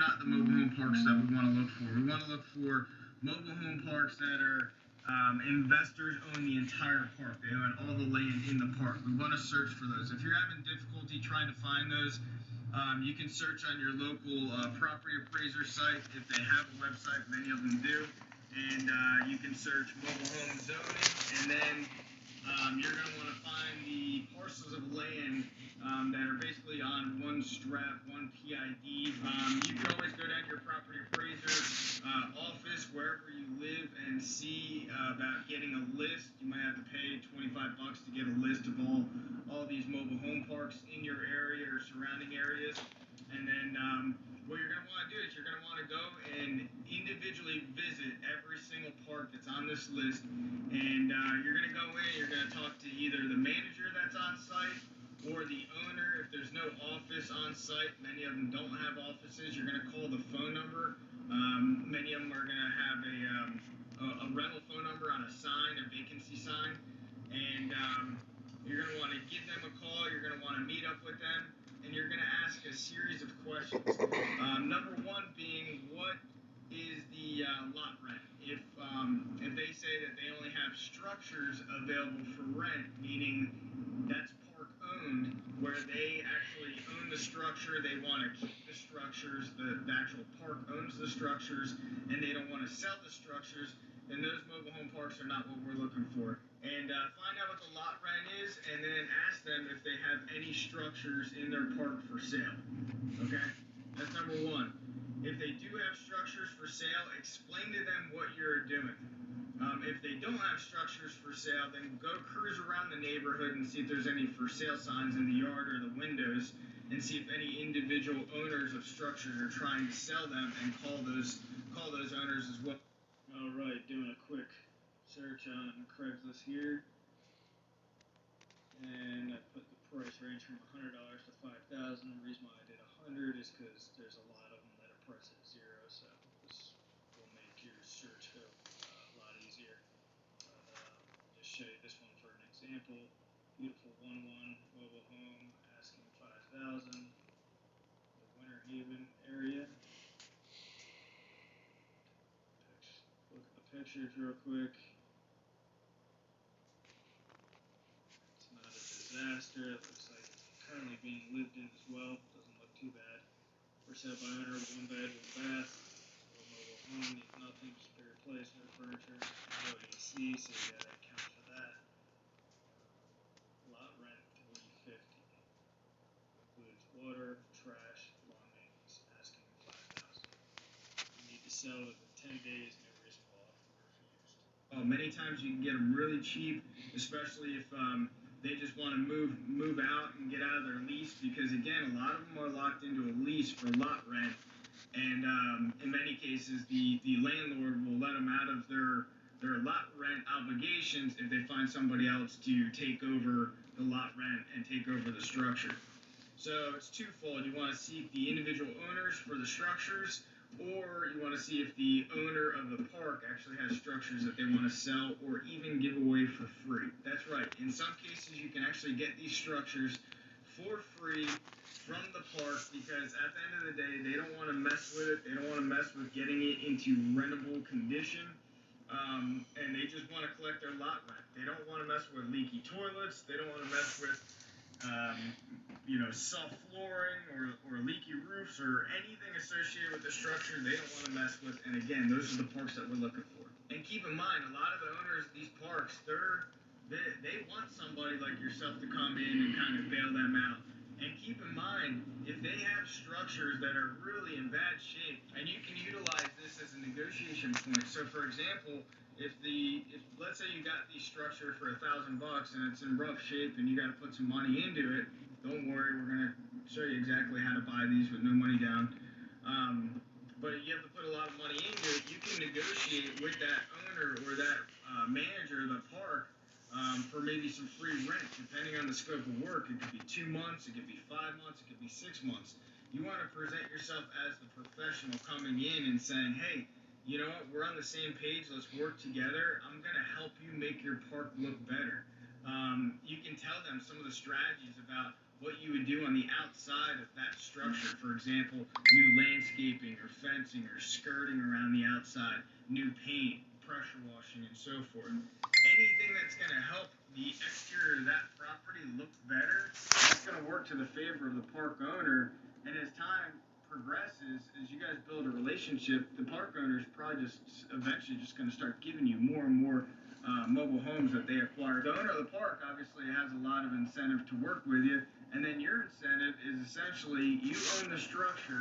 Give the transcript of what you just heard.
not the mobile home parks that we want to look for. We want to look for mobile home parks that are investors own the entire park. They own all the land in the park. We want to search for those. If you're having difficulty trying to find those, you can search on your local property appraiser site if they have a website. Many of them do. And you can search mobile home zoning, and then you're going to want to find the parcels of land that are basically on one strap, one PID. You can always go down to your property appraiser office, wherever you live, and see about getting a list. You might have to pay $25 to get a list of all these mobile home parks in your area or surrounding areas. And then what you're going to want to do is you're going to want to go and individually visit every single park that's on this list, and you're going to go in, you're going to talk to either the manager that's on site or the owner. If there's no office on site, many of them don't have offices, you're going to call the phone number. Many of them are going to have a rental phone number on a sign, a vacancy sign, and you're going to want to give them a call, you're going to want to meet up with them, and you're going to ask a series of questions. Number one being, what is the lot rent? If they say that they only have structures available for rent, meaning that's park owned, where they actually own the structure, they want to keep the structures, the actual park owns the structures, and they don't want to sell the structures, then those mobile home parks are not what we're looking for. And find out what the lot rent is, and then ask them if they have any structures in their park for sale. Okay? That's number one. If they do have structures for sale, explain to them what you're doing. If they don't have structures for sale, then go cruise around the neighborhood and see if there's any for sale signs in the yard or the windows, and see if any individual owners of structures are trying to sell them, and call those owners as well. All right, doing a quick search on Craigslist here, and I put the price range from $100 to $5,000. The reason why I did 100 is because there's a lot of them that are priced at zero, so this will make your search go a lot easier. Just show you this one for an example. Beautiful 1-1 mobile home, asking 5,000. The Winter Haven area. Look at the pictures real quick. Disaster. It looks like it's currently being lived in as well. Doesn't look too bad. For sale by owner, 1 bed, 1 bath. Little mobile home, needs nothing, spare place, no furniture. No AC, so you gotta account for that. Lot rent, $350. Includes water, trash, lawn maintenance. Asking $5,000. You need to sell within 10 days. No reasonable offer refused. Many times you can get them really cheap, especially if they just want to move out and get out of their lease, because again, a lot of them are locked into a lease for lot rent, and in many cases the landlord will let them out of their lot rent obligations if they find somebody else to take over the lot rent and take over the structure. So it's twofold. You want to seek the individual owners for the structures, or you want to see if the owner of the park actually has structures that they want to sell or even give away for free. That's right. In some cases, you can actually get these structures for free from the park, because at the end of the day, they don't want to mess with it. They don't want to mess with getting it into rentable condition. And they just want to collect their lot rent. They don't want to mess with leaky toilets. They don't want to mess with soft flooring or leaky roofs or anything associated with the structure. They don't want to mess with. And again, those are the parks that we're looking for. And keep in mind, a lot of the owners of these parks, they want somebody like yourself to come in and kind of bail them out. And keep in mind, if they have structures that are really in bad shape, and you can utilize this as a negotiation point. So, for example, if let's say you got the structure for $1,000 and it's in rough shape and you got to put some money into it, don't worry, we're going to show you exactly how to buy these with no money down. But you have to put a lot of money into it. You can negotiate with that owner or that manager of the park for maybe some free rent, depending on the scope of work. It could be 2 months, it could be 5 months, it could be 6 months. You want to present yourself as the professional coming in and saying, hey, you know what, we're on the same page, let's work together. I'm going to help you make your park look better. You can tell them some of the strategies about what you would do on the outside of that structure. For example, new landscaping or fencing or skirting around the outside, new paint, pressure washing, and so forth. Anything that's going to help the exterior of that property look better, that's going to work to the favor of the park owner. And as time progresses, as you guys build a relationship, the park owner is probably just eventually just going to start giving you more and more mobile homes that they acquire. The owner of the park obviously has a lot of incentive to work with you, and then your incentive is essentially you own the structure.